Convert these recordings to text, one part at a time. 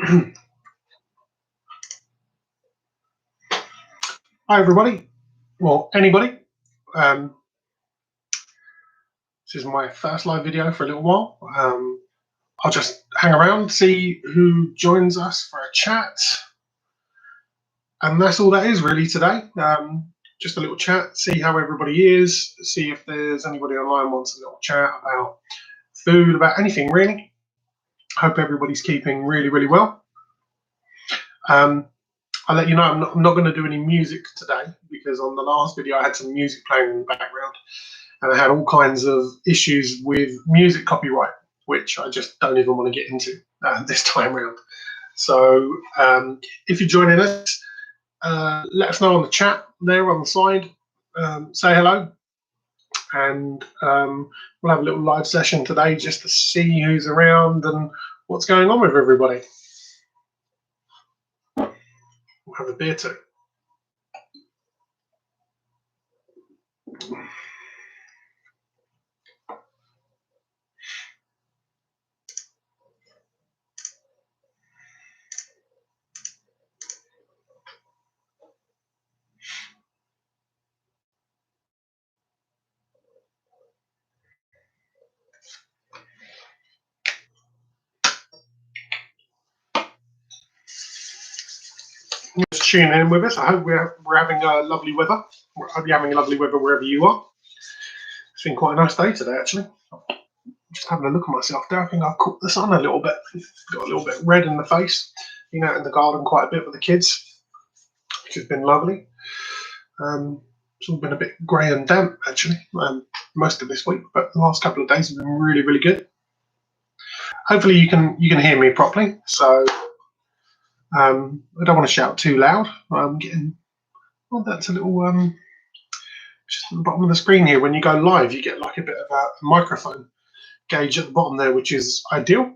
Hi everybody, well anybody. This is my first live video for a little while. I'll just hang around, see who joins us for a chat, and that's all that is really today. Just a little chat, see how everybody is, see if there's anybody online wants a little chat about food, about anything really. Hope everybody's keeping really well. I'll let you know I'm not going to do any music today because on the last video I had some music playing in the background and I had all kinds of issues with music copyright, which I just don't even want to get into this time around. So if you're joining us, let us know on the chat there on the side. Say hello, and we'll have a little live session today just to see who's around and what's going on with everybody. We'll have a beer too. Just tune in with us. I hope we're having a lovely weather. I hope you're having a lovely weather wherever you are. It's been quite a nice day today, actually. Just having a look at myself there. I think I've cooked the sun a little bit. Got a little bit red in the face. Been out in the garden quite a bit with the kids, which has been lovely. It's all been a bit grey and damp, actually, most of this week, but the last couple of days have been really good. Hopefully you can hear me properly. So I don't want to shout too loud. I'm getting, well, that's a little just at the bottom of the screen here. When you go live, you get like a bit of a microphone gauge at the bottom there, which is ideal.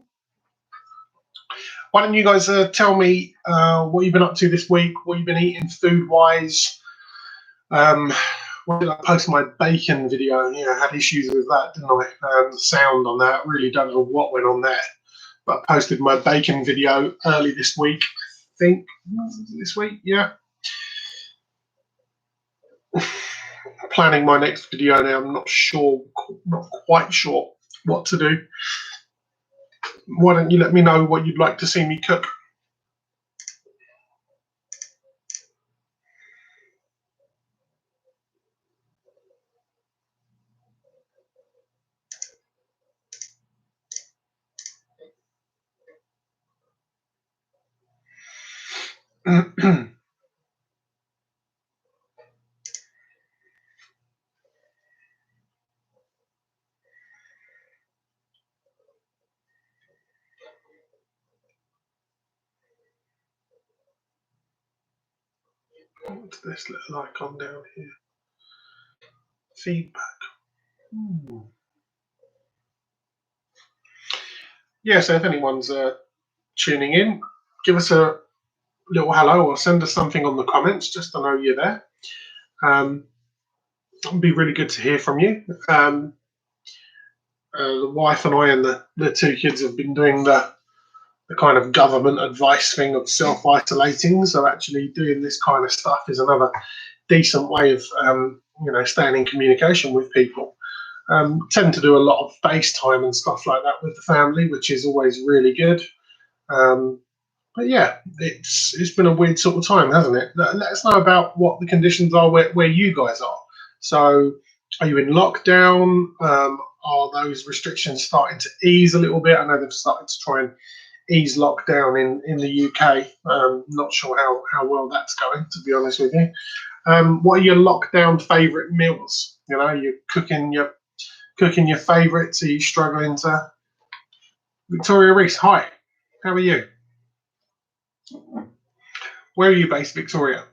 Why don't you guys tell me what you've been up to this week, what you've been eating food-wise. When did I post my bacon video? Yeah, I had issues with that, didn't I? The sound on that, really don't know what went on there. But I posted my bacon video early this week, I think. This week, yeah. Planning my next video now. I'm not quite sure what to do. Why don't you let me know what you'd like to see me cook? What's this little icon down here? Feedback. Yeah, so if anyone's tuning in, give us a little hello or send us something on the comments just to know you're there. It'd be really good to hear from you. The wife and I and the two kids have been doing the kind of government advice thing of self-isolating. So actually doing this kind of stuff is another decent way of staying in communication with people. Tend to do a lot of FaceTime and stuff like that with the family, which is always really good. But yeah, it's been a weird sort of time, hasn't it? Let us know about what the conditions are where you guys are. So are you in lockdown? Are those restrictions starting to ease a little bit? I know they've started to try and ease lockdown in the UK. Not sure how well that's going, to be honest with you. What are your lockdown favourite meals? You know, you're cooking your favourites. Are you struggling to? Victoria Reese, hi. How are you? Where are you based, Victoria?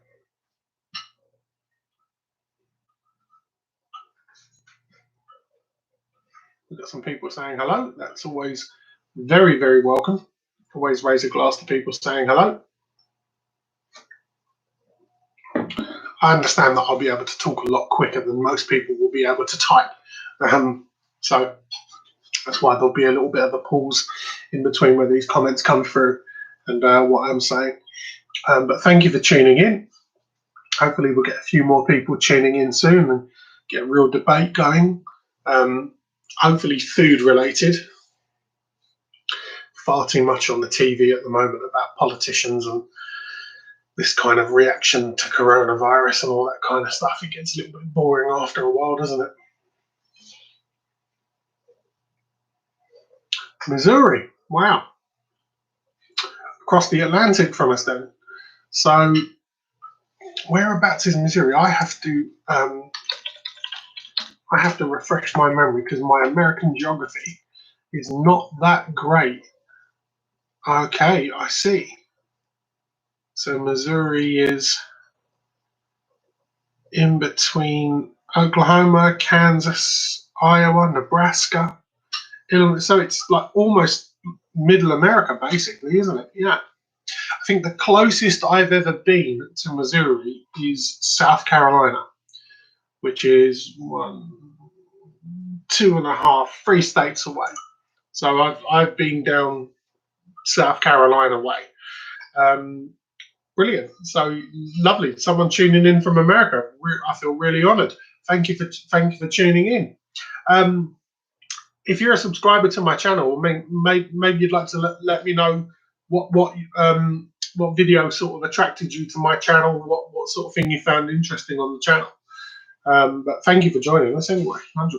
We've got some people saying hello. That's always very welcome. Always raise a glass to people saying hello. I understand that I'll be able to talk a lot quicker than most people will be able to type. So that's why there'll be a little bit of a pause in between where these comments come through. and what I'm saying. But thank you for tuning in. Hopefully we'll get a few more people tuning in soon and get a real debate going. Hopefully food related. Far too much on the TV at the moment about politicians and this kind of reaction to coronavirus and all that kind of stuff. It gets a little bit boring after a while, doesn't it? Missouri, wow. Across the Atlantic from us then. So whereabouts is Missouri? I have to refresh my memory because my American geography is not that great. Okay, I see. So Missouri is in between Oklahoma, Kansas, Iowa, Nebraska, Illinois. So it's like almost middle America, basically, isn't it? Yeah. I think the closest I've ever been to Missouri is South Carolina, which is 1, 2.5, 3 states away. So I've been down South Carolina way. Brilliant. So lovely. Someone tuning in from America. I feel really honoured. Thank you for tuning in. If you're a subscriber to my channel, maybe you'd like to let me know what video sort of attracted you to my channel, what sort of thing you found interesting on the channel. But thank you for joining us anyway, 100%.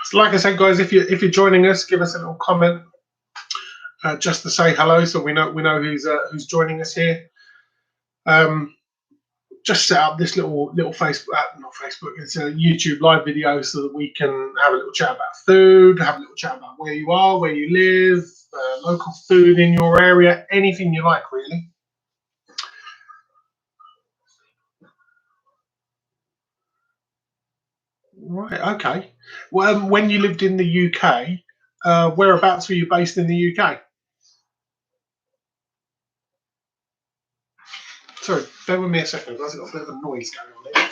So like I said, guys, if you're joining us, give us a little comment just to say hello, so we know who's joining us here. Just set up this little Facebook, not Facebook, it's a YouTube live video so that we can have a little chat about food, have a little chat about where you are, where you live, local food in your area, anything you like, really. Right, okay. Well, when you lived in the UK, whereabouts were you based in the UK? Sorry, bear with me a second, because I've got a bit of a noise going on there.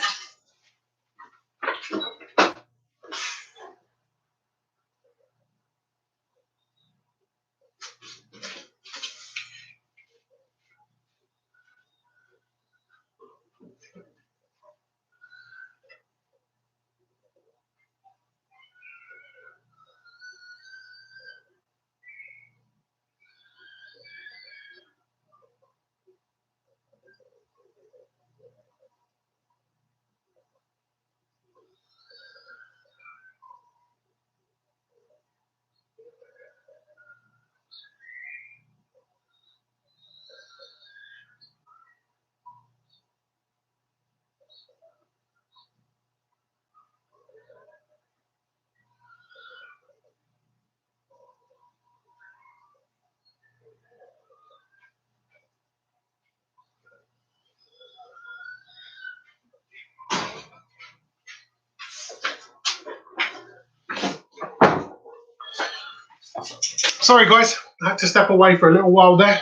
Sorry, guys, I had to step away for a little while there.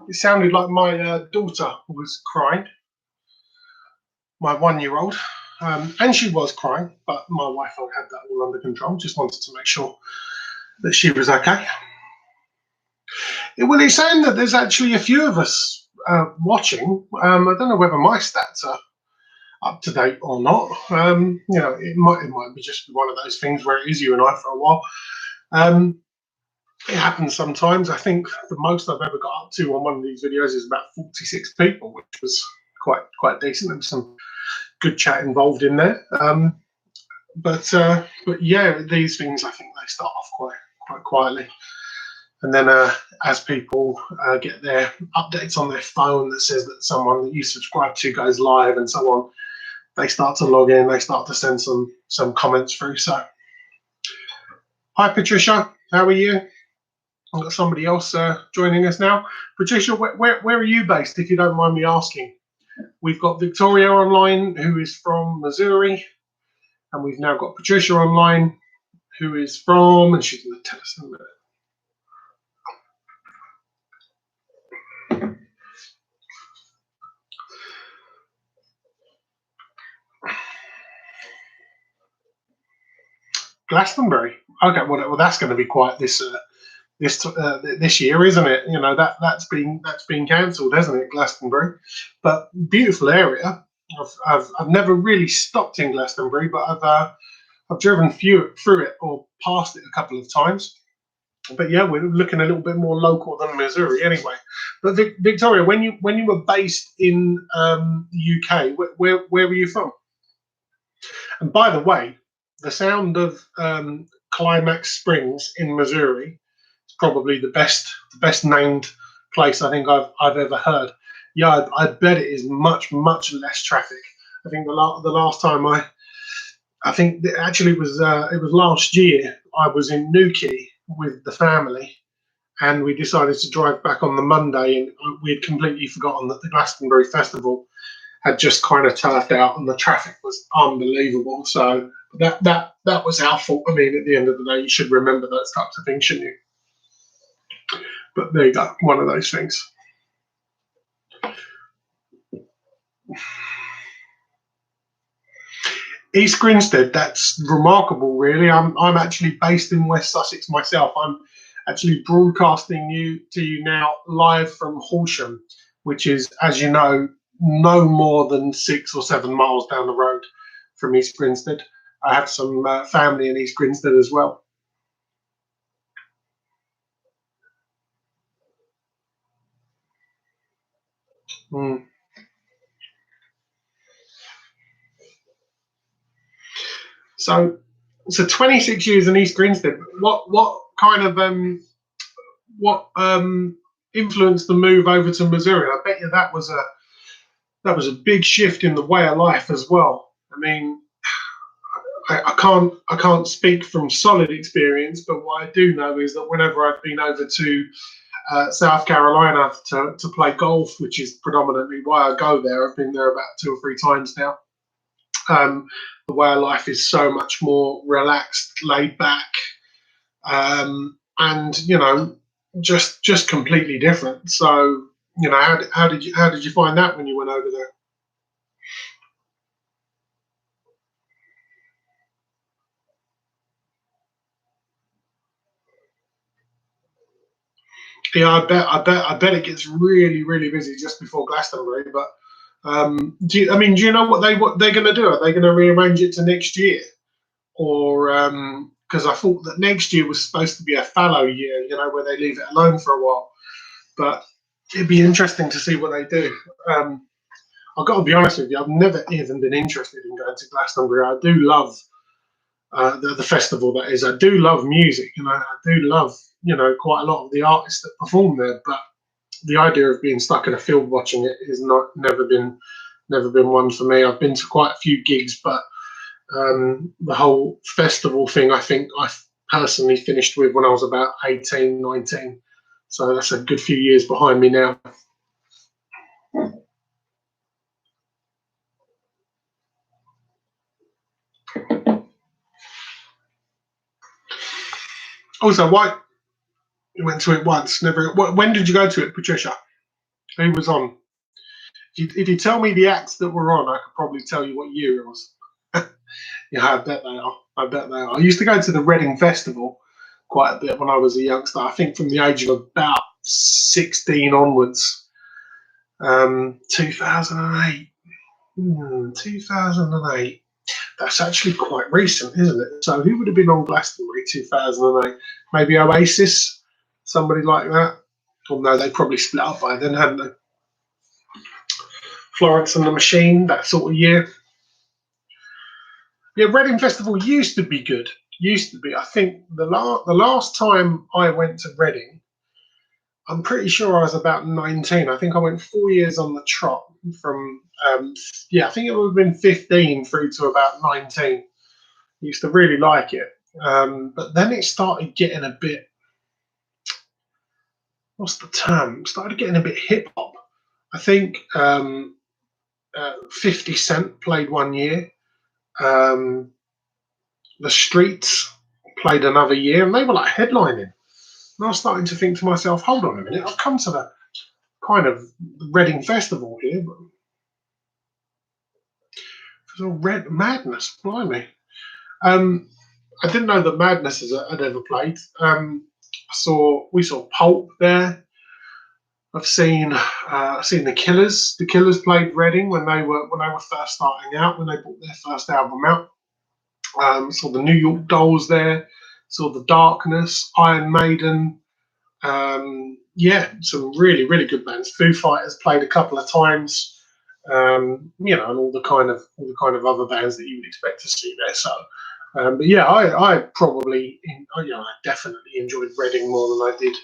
It sounded like my daughter was crying, my 1-year-old, and she was crying, but my wife had that all under control. Just wanted to make sure that she was okay. Well, it's saying that there's actually a few of us watching. I don't know whether my stats up to date or not. It might be just one of those things where it is you and I for a while. It happens sometimes. I think the most I've ever got up to on one of these videos is about 46 people, which was quite decent. There was some good chat involved in there. But yeah, these things, I think they start off quite quietly, and then as people get their updates on their phone that says that someone that you subscribe to goes live and so on, they start to log in, they start to send some comments through. So hi Patricia, how are you? I've got somebody else joining us now. Patricia, where are you based, if you don't mind me asking? We've got Victoria online, who is from Missouri, and we've now got Patricia online, who is from, and she's going to tell us in a minute. Glastonbury. Okay, well that's going to be quite this year, isn't it? You know, that's been cancelled, hasn't it, Glastonbury? But beautiful area. I've never really stopped in Glastonbury, but I've driven through it or past it a couple of times. But yeah, we're looking a little bit more local than Missouri, anyway. But Victoria, when you were based in the UK, where were you from? And by the way, the sound of Climax Springs in Missouri is probably the best named place I think I've ever heard. Yeah, I bet it is much less traffic. I think the last time I think actually it was last year. I was in Newquay with the family, and we decided to drive back on the Monday, and we had completely forgotten that the Glastonbury Festival had just kind of turfed out, and the traffic was unbelievable. So that was our fault. I mean, at the end of the day, you should remember those types of things, shouldn't you? But there you go, one of those things. East Grinstead, that's remarkable, really. I'm actually based in West Sussex myself. I'm actually broadcasting to you now live from Horsham, which is, as you know, no more than 6 or 7 miles down the road from East Grinstead. I have some family in East Grinstead as well. Mm. So 26 years in East Grinstead. What kind of influenced the move over to Missouri? I bet you that was a big shift in the way of life as well. I mean, I can't speak from solid experience, but what I do know is that whenever I've been over to South Carolina to play golf, which is predominantly why I go there. I've been there about 2 or 3 times now. The way of life is so much more relaxed, laid back, and just completely different. So how did you find that when you went over there? Yeah, I bet it gets really busy just before Glastonbury. But do you know what they're going to do? Are they going to rearrange it to next year, or because I thought that next year was supposed to be a fallow year, where they leave it alone for a while. But it'd be interesting to see what they do. I've got to be honest with you, I've never even been interested in going to Glastonbury. I do love the festival, that is. I do love music, and I do love quite a lot of the artists that perform there. But the idea of being stuck in a field watching it is never been one for me. I've been to quite a few gigs, but the whole festival thing, I think I personally finished with when I was about 18, 19. So that's a good few years behind me now. Also, why you went to it once? Never. When did you go to it, Patricia? Who was on? If you tell me the acts that were on, I could probably tell you what year it was. Yeah, I bet they are. I bet they are. I used to go to the Reading Festival quite a bit when I was a youngster. I think from the age of about 16 onwards. 2008. 2008. That's actually quite recent, isn't it? So who would have been on Glastonbury 2008? Maybe Oasis, somebody like that. Well, no, they probably split up by then, hadn't they? Florence and the Machine, that sort of year. Yeah, Reading Festival used to be good. Used to be. I think the last time I went to Reading, I'm pretty sure I was about 19. I think I went 4 years on the trot from, I think it would have been 15 through to about 19. Used to really like it. But then it started getting a bit, what's the term? Started getting a bit hip hop. I think 50 Cent played one year. The Streets played another year, and they were like headlining. And I was starting to think to myself, hold on a minute, I've come to the kind of Reading Festival here, but it's all red madness, blimey. I didn't know that Madness had ever played. We saw Pulp there. I've seen the Killers. The Killers played Reading when they were first starting out, when they brought their first album out. Saw the New York Dolls there. Saw the Darkness, Iron Maiden. Some really, really good bands. Foo Fighters played a couple of times. And all the kind of other bands that you would expect to see there. So, I definitely enjoyed Reading more than I did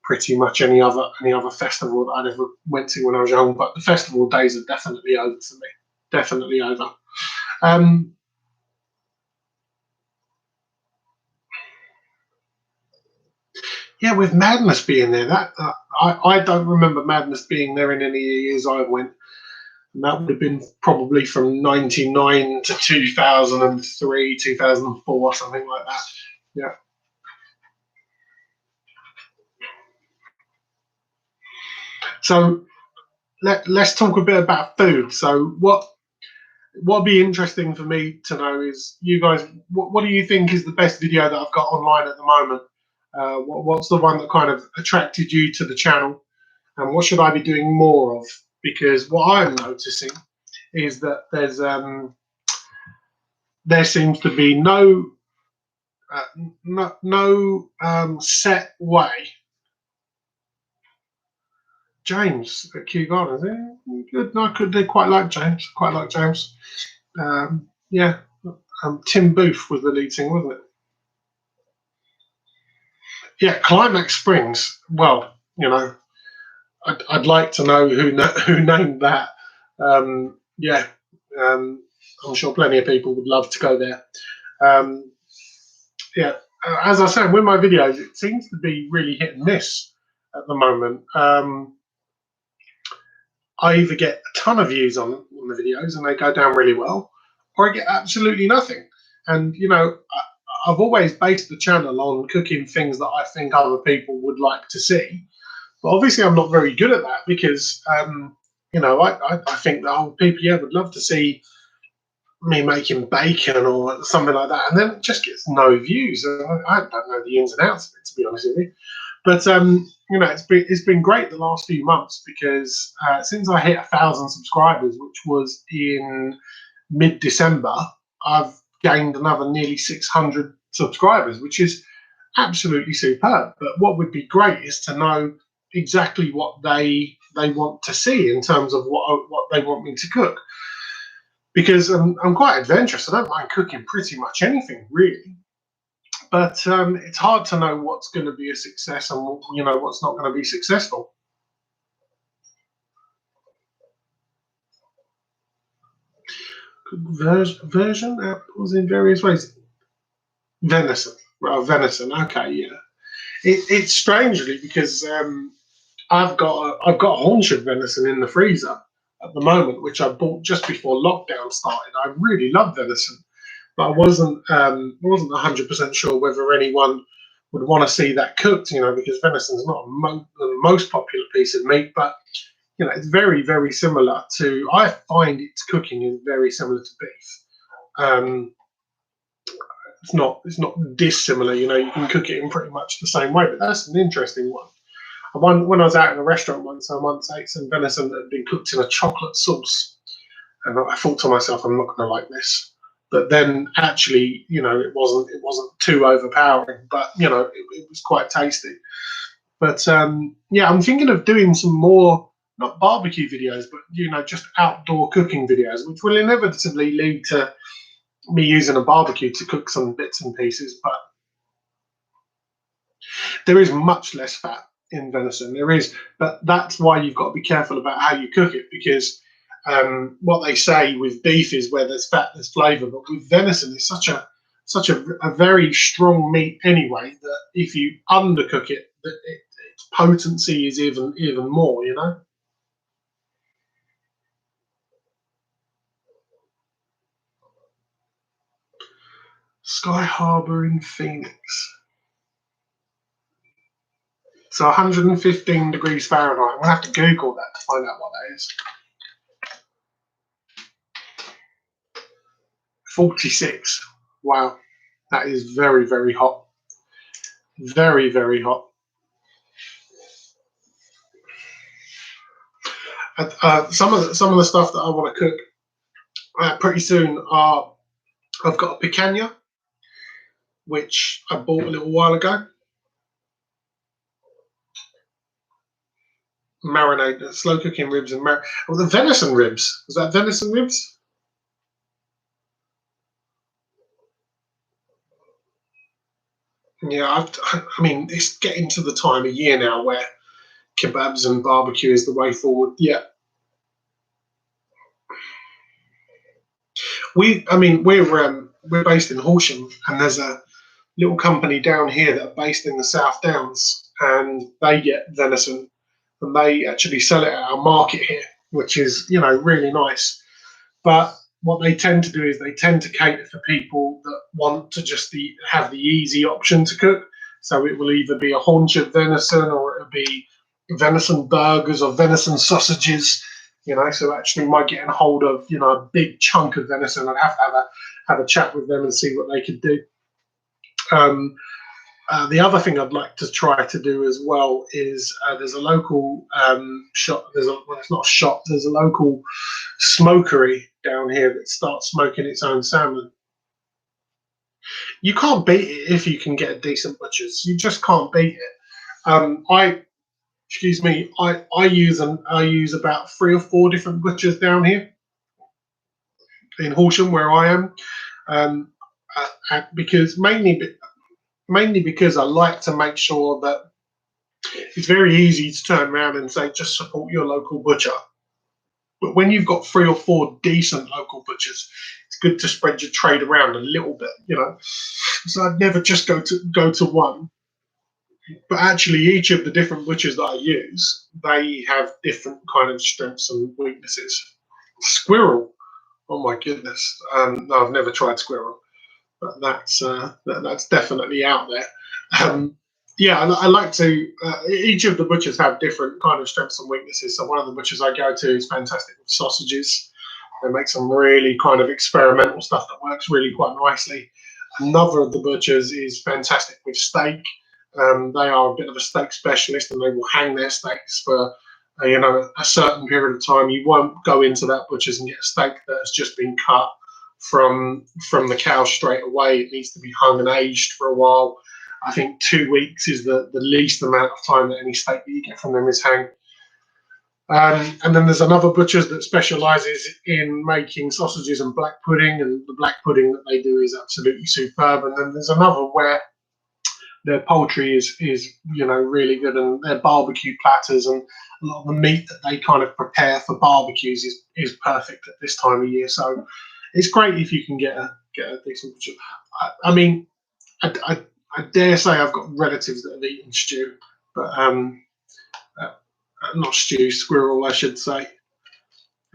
pretty much any other festival that I'd ever went to when I was young. But the festival days are definitely over for me. Definitely over. With Madness being there, that I don't remember Madness being there in any years I went. And that would have been probably from 99 to 2003, 2004, something like that. Yeah. So let's talk a bit about food. So what'd be interesting for me to know is, you guys, what do you think is the best video that I've got online at the moment? What's the one that kind of attracted you to the channel? And what should I be doing more of? Because what I'm noticing is that there seems to be no set way. James at Kew Gardens, good. No, I did quite like James. Tim Booth was the lead singer, wasn't it? Yeah, Climax Springs. Well, I'd like to know who named that. I'm sure plenty of people would love to go there. As I said, with my videos, it seems to be really hit and miss at the moment. I either get a ton of views on the videos and they go down really well, or I get absolutely nothing. And I've always based the channel on cooking things that I think other people would like to see. But obviously, I'm not very good at that because, I think that people would love to see me making bacon or something like that, and then it just gets no views. I don't know the ins and outs of it, to be honest with you. But it's been great the last few months because since I hit 1,000 subscribers, which was in mid-December, I've gained another nearly 600 subscribers, which is absolutely superb. But what would be great is to know exactly what they want to see in terms of what they want me to cook. Because I'm quite adventurous. I don't mind cooking pretty much anything, really. But it's hard to know what's going to be a success and what's not going to be successful. Version apples in various ways. Venison. Well, venison. Okay, yeah. It's strangely because I've got a haunch of venison in the freezer at the moment, which I bought just before lockdown started. I really love venison, but I wasn't 100% sure whether anyone would want to see that cooked, because venison is not the most popular piece of meat, but it's very, very similar to. I find its cooking is very similar to beef. It's not dissimilar. You can cook it in pretty much the same way, but that's an interesting one. When I was out in a restaurant once, I ate some venison that had been cooked in a chocolate sauce. And I thought to myself, I'm not going to like this. But then actually, it wasn't too overpowering, but it was quite tasty. But yeah, I'm thinking of doing some more, not barbecue videos, but just outdoor cooking videos, which will inevitably lead to me using a barbecue to cook some bits and pieces. But there is much less fat in venison. There is, but that's why you've got to be careful about how you cook it, because what they say with beef is where there's fat, there's flavour. But with venison, it's such a very strong meat anyway that if you undercook it, its potency is even more. Sky Harbor in Phoenix. So 115 degrees Fahrenheit. I'm gonna have to Google that to find out what that is. 46. Wow, that is very, very hot. Very, very hot. Some of the stuff that I want to cook pretty soon are, I've got a picanha, which I bought a little while ago. Marinate, slow cooking ribs and the venison ribs. Was that venison ribs? Yeah, I mean, it's getting to the time of year now where kebabs and barbecue is the way forward. Yeah, we're based in Horsham, and there's a little company down here that are based in the South Downs, and they get venison, and they actually sell it at our market here, which is really nice. But what they tend to do is they tend to cater for people that want to just have the easy option to cook. So it will either be a haunch of venison, or it'll be venison burgers or venison sausages. So actually, by getting hold of a big chunk of venison, I'd have to have a chat with them and see what they could do. Um, the other thing I'd like to try to do as well is there's a local shop. It's not a shop. There's a local smokery down here that starts smoking its own salmon. You can't beat it if you can get a decent butcher's. You just can't beat it. Excuse me, I use about 3 or 4 different butchers down here in Horsham where I am, because mainly because I like to make sure that it's very easy to turn around and say just support your local butcher. But when you've got 3 or 4 decent local butchers, it's good to spread your trade around a little bit. So I'd never just go to one. But actually, each of the different butchers that I use, they have different kind of strengths and weaknesses. Squirrel, oh my goodness! No, I've never tried squirrel, but that's definitely out there. Um, yeah, I like to. Each of the butchers have different kind of strengths and weaknesses. So one of the butchers I go to is fantastic with sausages. They make some really kind of experimental stuff that works really quite nicely. Another of the butchers is fantastic with steak. They are a bit of a steak specialist, and they will hang their steaks for a certain period of time. You won't go into that butcher's and get a steak that has just been cut from the cow straight away. It needs to be hung and aged for a while. I think 2 weeks is the least amount of time that any steak that you get from them is hanged. And then there's another butcher that specialises in making sausages and black pudding, and the black pudding that they do is absolutely superb. And then there's another where their poultry is really good, and their barbecue platters and a lot of the meat that they kind of prepare for barbecues is perfect at this time of year. So it's great if you can get a decent butcher. I mean, I dare say I've got relatives that have eaten stew, but not stew, squirrel, I should say.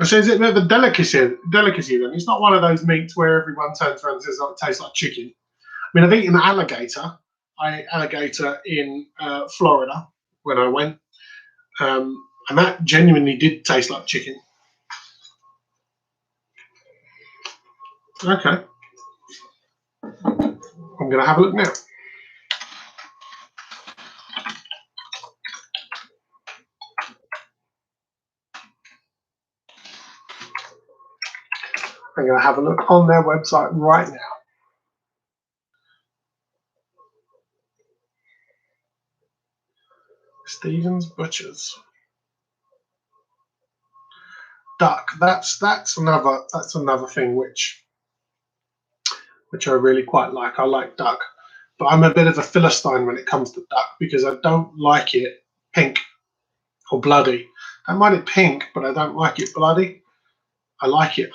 So is it a bit of a delicacy then? It's not one of those meats where everyone turns around and says, "Oh, it tastes like chicken." I mean, I've eaten alligator. I ate alligator in Florida when I went, and that genuinely did taste like chicken. Okay, I'm going to have a look now. I'm going to have a look on their website right now. Stevens Butchers. Duck. That's another thing which I really quite like. I like duck, but I'm a bit of a philistine when it comes to duck because I don't like it pink or bloody. I don't mind it pink, but I don't like it bloody. I like it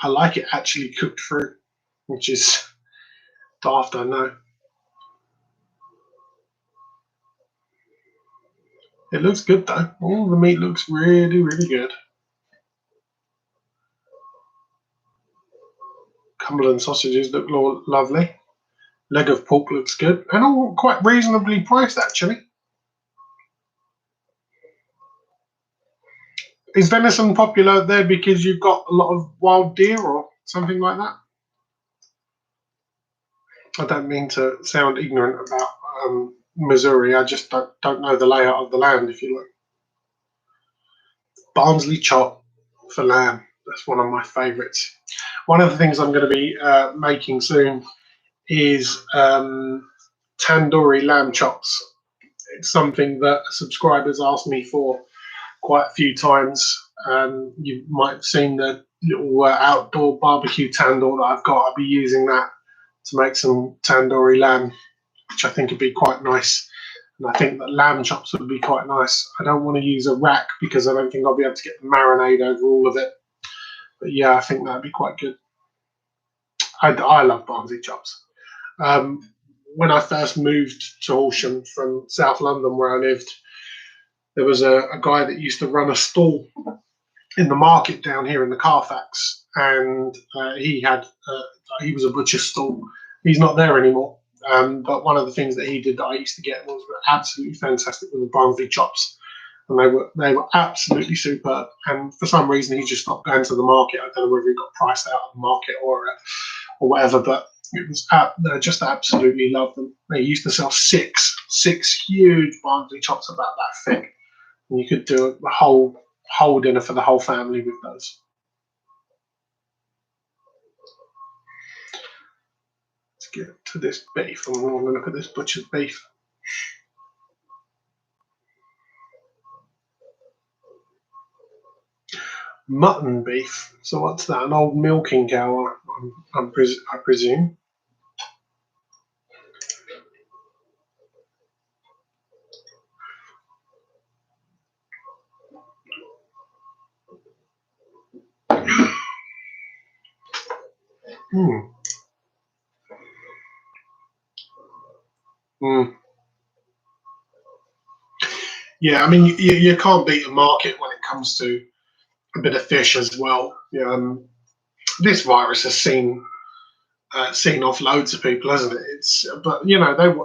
actually cooked through, which is daft, I know. It looks good though. All the meat looks really, really good. Cumberland sausages look lovely. Leg of pork looks good, and all quite reasonably priced actually. Is venison popular there because you've got a lot of wild deer or something like that? I don't mean to sound ignorant about Missouri. I just don't know the layout of the land, if you like. Barnsley chop for lamb. That's one of my favourites. One of the things I'm going to be making soon is tandoori lamb chops. It's something that subscribers asked me for quite a few times. You might have seen the little outdoor barbecue tandoor that I've got. I'll be using that to make some tandoori lamb, which I think would be quite nice. And I think that lamb chops would be quite nice. I don't want to use a rack because I don't think I'll be able to get the marinade over all of it. But yeah, I think that'd be quite good. I love Barnsley chops. When I first moved to Horsham from South London, where I lived, there was a guy that used to run a stall in the market down here in the Carfax, and he was a butcher's stall. He's not there anymore. But one of the things that he did that I used to get was absolutely fantastic with the Barnsley chops, and they were absolutely superb. And for some reason, he just stopped going to the market. I don't know whether he got priced out of the market or whatever, but it was I just absolutely loved them. They used to sell six huge Barnsley chops about that thick, and you could do a whole dinner for the whole family with those. Let's get to this beef, and we're going to look at this butcher's beef. Mutton beef. So what's that? An old milking cow, I presume. Mm. Mm. Yeah, I mean, you can't beat a market when it comes to a bit of fish as well. This virus has seen off loads of people, hasn't it? But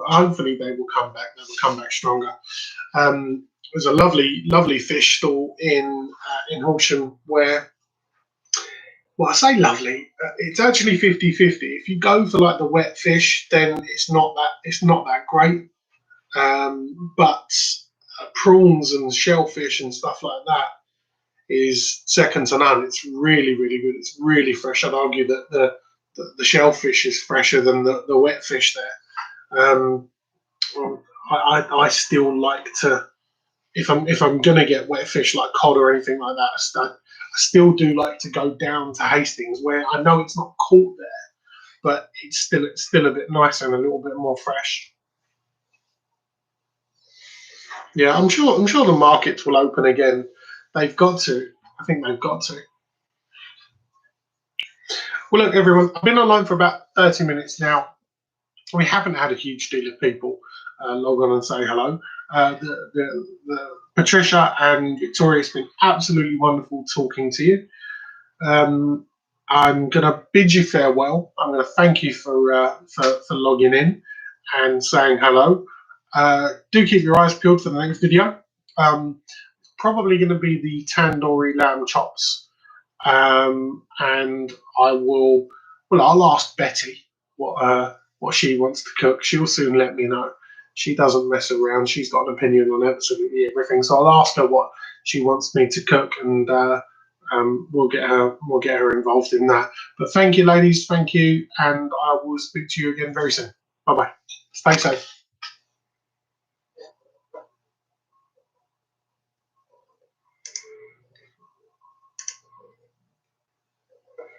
hopefully they will come back. They will come back stronger. There's a lovely fish stall in Horsham where, well, I say lovely. It's actually 50-50. If you go for like the wet fish, then it's not that great. But prawns and shellfish and stuff like that is second to none. It's really, really good. It's really fresh. I'd argue that the shellfish is fresher than the wet fish there. I still like to, if I'm gonna get wet fish like cod or anything like that, I still do like to go down to Hastings, where I know it's not caught there, but it's still a bit nicer and a little bit more fresh. Yeah, I'm sure the markets will open again. They've got to. I think they've got to. Well, look, everyone, I've been online for about 30 minutes now. We haven't had a huge deal of people log on and say hello. The Patricia and Victoria, it's been absolutely wonderful talking to you. I'm going to bid you farewell. I'm going to thank you for logging in and saying hello. Do keep your eyes peeled for the next video. Probably going to be the tandoori lamb chops, and I'll ask Betty what she wants to cook. She'll soon let me know. She doesn't mess around. She's got an opinion on absolutely everything. So I'll ask her what she wants me to cook, and we'll get her involved in that. But thank you, ladies. Thank you, and I will speak to you again very soon. Bye bye. Stay safe.